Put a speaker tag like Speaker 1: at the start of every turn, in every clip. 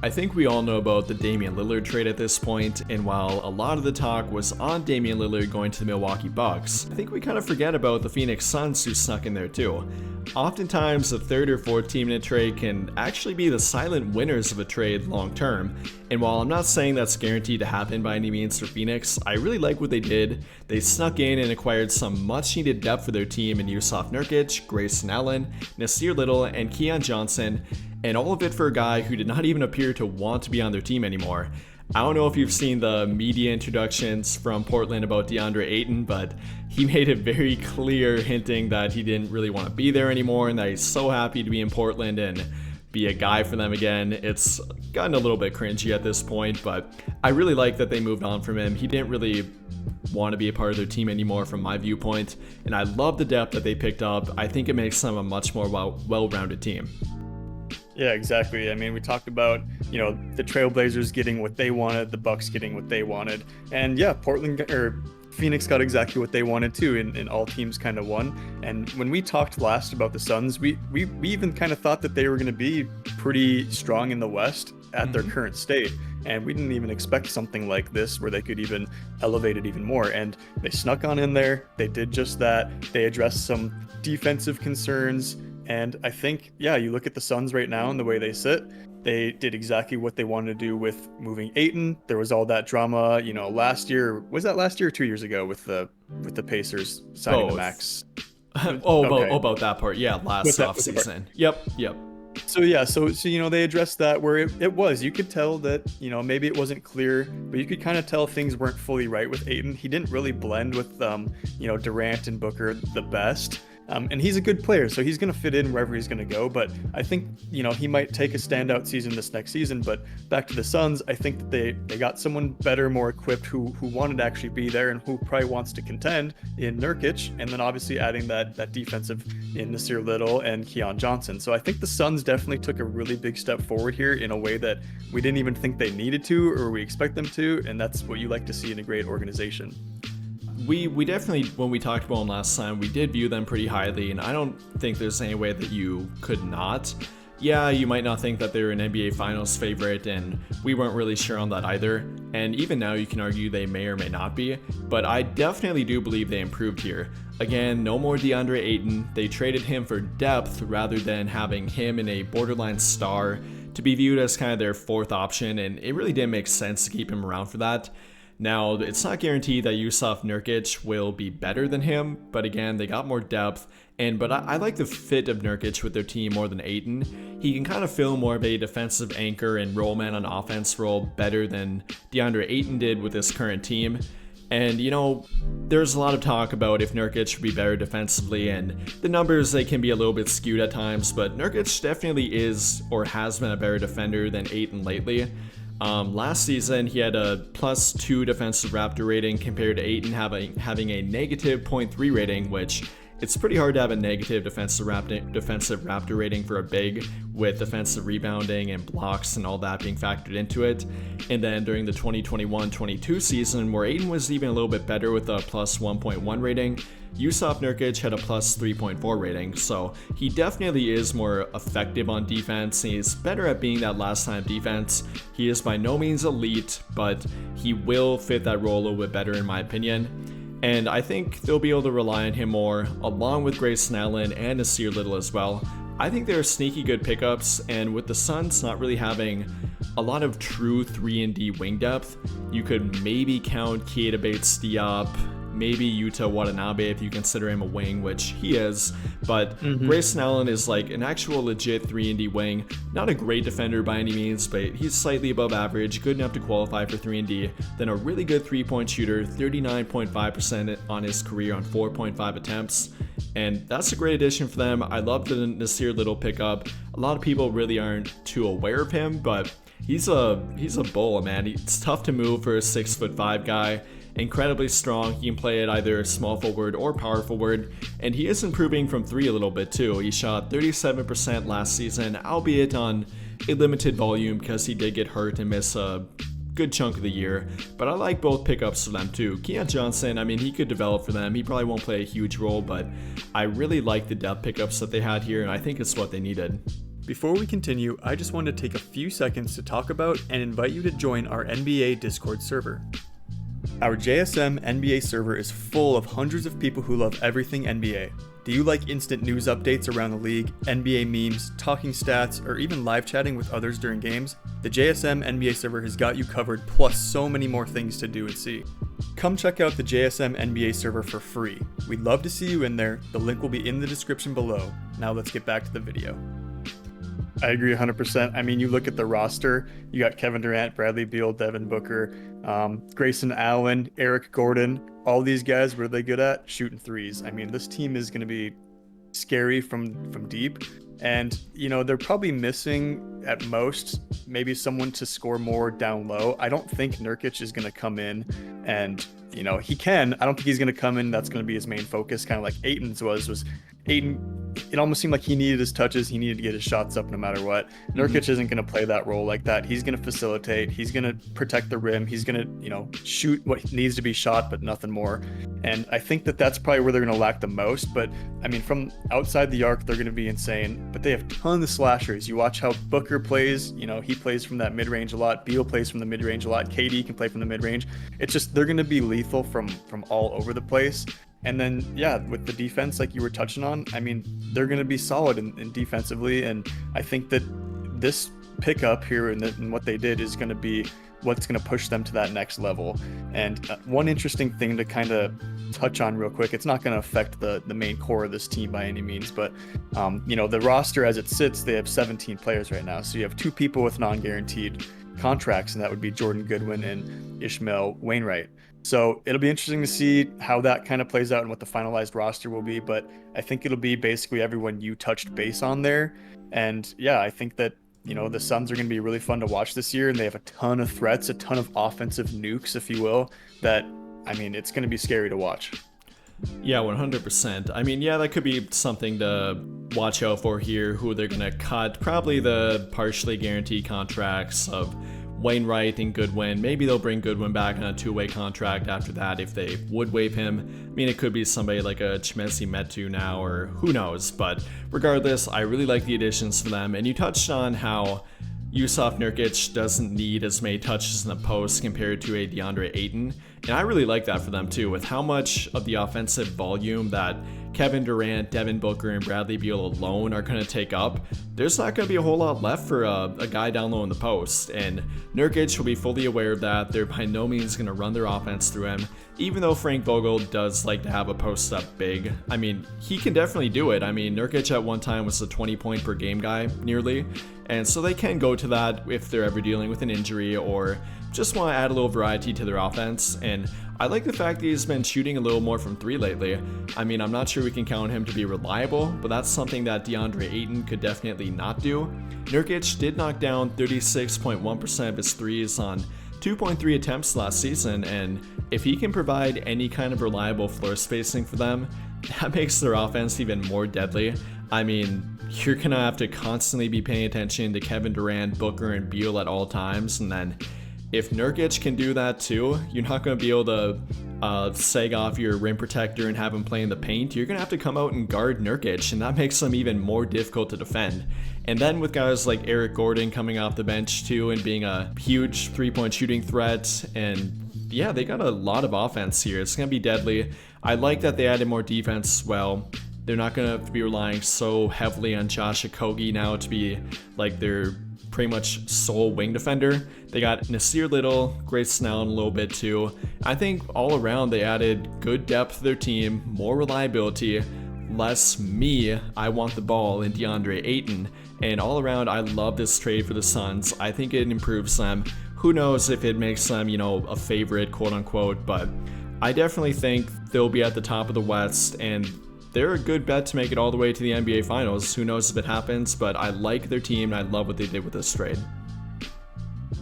Speaker 1: I think we all know about the Damian Lillard trade at this point, and while a lot of the talk was on Damian Lillard going to the Milwaukee Bucks, I think we kind of forget about the Phoenix Suns who snuck in there too. Oftentimes, the third or fourth team in a trade can actually be the silent winners of a trade long term, and while I'm not saying that's guaranteed to happen by any means for Phoenix, I really like what they did. They snuck in and acquired some much needed depth for their team in Yusuf Nurkic, Grayson Allen, Nasir Little, and Keon Johnson, and all of it for a guy who did not even appear to want to be on their team anymore. I don't know if you've seen the media introductions from Portland about DeAndre Ayton, but he made it very clear, hinting that he didn't really want to be there anymore and that he's so happy to be in Portland and be a guy for them again. It's gotten a little bit cringy at this point, but I really like that they moved on from him. He didn't really want to be a part of their team anymore from my viewpoint, and I love the depth that they picked up. I think it makes them a much more well-rounded team.
Speaker 2: Yeah, exactly. I mean, we talked about, the Trailblazers getting what they wanted, the Bucks getting what they wanted. And yeah, Phoenix got exactly what they wanted too, and all teams kind of won. And when we talked last about the Suns, we even kind of thought that they were going to be pretty strong in the West at their current state. And we didn't even expect something like this where they could even elevate it even more. And they snuck on in there. They did just that. They addressed some defensive concerns. And I think, you look at the Suns right now and the way they sit, they did exactly what they wanted to do with moving Ayton. There was all that drama, last year. Was that last year or 2 years ago with the Pacers signing the max?
Speaker 1: About that part. Yeah, last offseason. Yep.
Speaker 2: So they addressed that where it was. You could tell that, maybe it wasn't clear, but you could kind of tell things weren't fully right with Ayton. He didn't really blend with, Durant and Booker the best. And he's a good player, so he's going to fit in wherever he's going to go. But I think, he might take a standout season this next season. But back to the Suns, I think that they got someone better, more equipped, who wanted to actually be there and who probably wants to contend in Nurkic. And then obviously adding that defensive in Nasir Little and Keon Johnson. So I think the Suns definitely took a really big step forward here in a way that we didn't even think they needed to or we expect them to. And that's what you like to see in a great organization.
Speaker 1: We definitely, when we talked about them last time, we did view them pretty highly, and I don't think there's any way that you could not. Yeah, you might not think that they're an NBA Finals favorite, and we weren't really sure on that either. And even now you can argue they may or may not be, but I definitely do believe they improved here. Again, no more DeAndre Ayton. They traded him for depth rather than having him in a borderline star to be viewed as kind of their fourth option, and it really didn't make sense to keep him around for that. Now, it's not guaranteed that Yusuf Nurkic will be better than him, but again, they got more depth, but I like the fit of Nurkic with their team more than Ayton. He can kind of fill more of a defensive anchor and role man on offense role better than DeAndre Ayton did with his current team. And, there's a lot of talk about if Nurkic should be better defensively, and the numbers, they can be a little bit skewed at times, but Nurkic definitely is or has been a better defender than Ayton lately. Last season, he had a +2 defensive Raptor rating compared to Ayton having a negative 0.3 rating, which it's pretty hard to have a negative defensive Raptor rating for a big with defensive rebounding and blocks and all that being factored into it. And then during the 2021-22 season, where Ayton was even a little bit better with a +1.1 rating, Yusuf Nurkic had a +3.4 rating, so he definitely is more effective on defense. He's better at being that last-time defense. He is by no means elite, but he will fit that role a little bit better in my opinion. And I think they'll be able to rely on him more, along with Grayson Allen and Nasir Little as well. I think they're sneaky good pickups, and with the Suns not really having a lot of true 3-and-D wing depth, you could maybe count Keita Bates-Diop, maybe Yuta Watanabe if you consider him a wing, which he is, but Grayson Allen is like an actual legit 3-and-D wing. Not a great defender by any means, but he's slightly above average, good enough to qualify for 3-and-D. Then a really good 3-point shooter, 39.5% on his career on 4.5 attempts. And that's a great addition for them. I love the Nasir Little pickup. A lot of people really aren't too aware of him, but he's a bull, man. It's tough to move for a 6'5" guy. Incredibly strong. He can play at either small forward or power forward, and he is improving from 3 a little bit too. He shot 37% last season, albeit on a limited volume because he did get hurt and miss a good chunk of the year. But I like both pickups for them too. Keon Johnson, I mean, he could develop for them. He probably won't play a huge role, but I really like the depth pickups that they had here, and I think it's what they needed.
Speaker 2: Before we continue, I just wanted to take a few seconds to talk about and invite you to join our NBA Discord server. Our JSM NBA server is full of hundreds of people who love everything NBA. Do you like instant news updates around the league, NBA memes, talking stats, or even live chatting with others during games? The JSM NBA server has got you covered, plus so many more things to do and see. Come check out the JSM NBA server for free. We'd love to see you in there. The link will be in the description below. Now let's get back to the video. I agree 100%. I mean, you look at the roster, you got Kevin Durant, Bradley Beal, Devin Booker, Grayson Allen, Eric Gordon. All these guys, what are they good at? Shooting threes. I mean, this team is going to be scary from deep. And, you know, they're probably missing at most maybe someone to score more down low. I don't think Nurkic is going to come in and, you know, he can. I don't think he's going to come in. That's going to be his main focus, kind of like Ayton's was Ayton. It almost seemed like he needed his touches. He needed to get his shots up no matter what. Nurkic isn't going to play that role like that. He's going to facilitate. He's going to protect the rim. He's going to, you know, shoot what needs to be shot, but nothing more. And I think that that's probably where they're going to lack the most. But I mean, from outside the arc, they're going to be insane. But they have tons of slashers. You watch how Booker plays. You know, he plays from that mid-range a lot. Beal plays from the mid-range a lot. KD can play from the mid-range. It's just they're going to be lethal from all over the place. And then, yeah, with the defense, like you were touching on, I mean, they're going to be solid in defensively. And I think that this pickup here and what they did is going to be what's going to push them to that next level. And one interesting thing to kind of touch on real quick, it's not going to affect the main core of this team by any means, but, you know, the roster as it sits, they have 17 players right now. So you have two people with non-guaranteed contracts, and that would be Jordan Goodwin and Ishmael Wainwright. So it'll be interesting to see how that kind of plays out and what the finalized roster will be. But I think it'll be basically everyone you touched base on there. And yeah, I think that, you know, the Suns are going to be really fun to watch this year. And they have a ton of threats, a ton of offensive nukes, if you will, that, I mean, it's going to be scary to watch.
Speaker 1: Yeah, 100%. I mean, yeah, that could be something to watch out for here, who they're going to cut. Probably the partially guaranteed contracts of Wainwright and Goodwin. Maybe they'll bring Goodwin back on a two-way contract after that if they would waive him. I mean, it could be somebody like a Chimezie Metu now, or who knows. But regardless, I really like the additions for them. And you touched on how Jusuf Nurkic doesn't need as many touches in the post compared to a DeAndre Ayton. And I really like that for them too, with how much of the offensive volume that Kevin Durant, Devin Booker, and Bradley Beal alone are going to take up. There's not going to be a whole lot left for a guy down low in the post, and Nurkic will be fully aware of that. They're by no means going to run their offense through him, even though Frank Vogel does like to have a post-up big. I mean, he can definitely do it. I mean, Nurkic at one time was a 20-point per game guy, nearly, and so they can go to that if they're ever dealing with an injury or just want to add a little variety to their offense. And I like the fact that he's been shooting a little more from three lately. I mean, I'm not sure we can count him to be reliable, but that's something that DeAndre Ayton could definitely not do. Nurkic did knock down 36.1% of his threes on 2.3 attempts last season, and if he can provide any kind of reliable floor spacing for them, that makes their offense even more deadly. I mean, you're gonna have to constantly be paying attention to Kevin Durant, Booker, and Beal at all times, and then if Nurkic can do that too, you're not going to be able to sag off your rim protector and have him play in the paint. You're going to have to come out and guard Nurkic, and that makes him even more difficult to defend. And then with guys like Eric Gordon coming off the bench too and being a huge three-point shooting threat, and yeah, they got a lot of offense here. It's going to be deadly. I like that they added more defense as well. They're not going to be relying so heavily on Josh Okogie now to be like their pretty much sole wing defender. They got Nasir Little, Grayson Allen a little bit too. I think all around they added good depth to their team, more reliability, less me, I want the ball, in DeAndre Ayton. And all around, I love this trade for the Suns. I think it improves them. Who knows if it makes them, you know, a favorite, quote unquote, but I definitely think they'll be at the top of the West, and they're a good bet to make it all the way to the NBA Finals. Who knows if it happens, but I like their team, and I love what they did with this trade.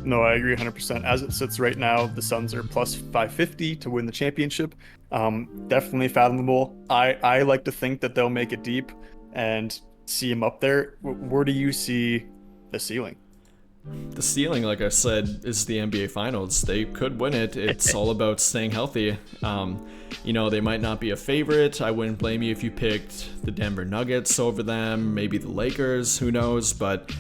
Speaker 2: No, I agree 100%. As it sits right now, the Suns are plus 550 to win the championship. Definitely fathomable. I like to think that they'll make it deep and see them up there. Where do you see the ceiling?
Speaker 1: The ceiling, like I said, is the NBA Finals. They could win it. It's all about staying healthy. They might not be a favorite. I wouldn't blame you if you picked the Denver Nuggets over them, maybe the Lakers, who knows, but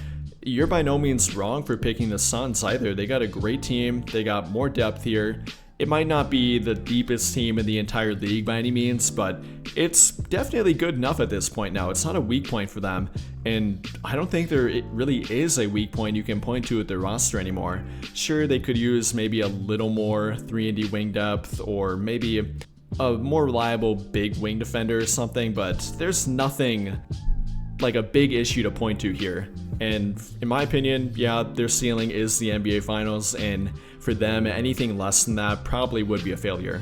Speaker 1: you're by no means wrong for picking the Suns either. They got a great team. They got more depth here. It might not be the deepest team in the entire league by any means, but it's definitely good enough at this point now. It's not a weak point for them, and I don't think there really is a weak point you can point to with their roster anymore. Sure, they could use maybe a little more 3-and-D wing depth, or maybe a more reliable big wing defender or something, but there's nothing like a big issue to point to here. And in my opinion, yeah, their ceiling is the NBA Finals, and for them, anything less than that probably would be a failure.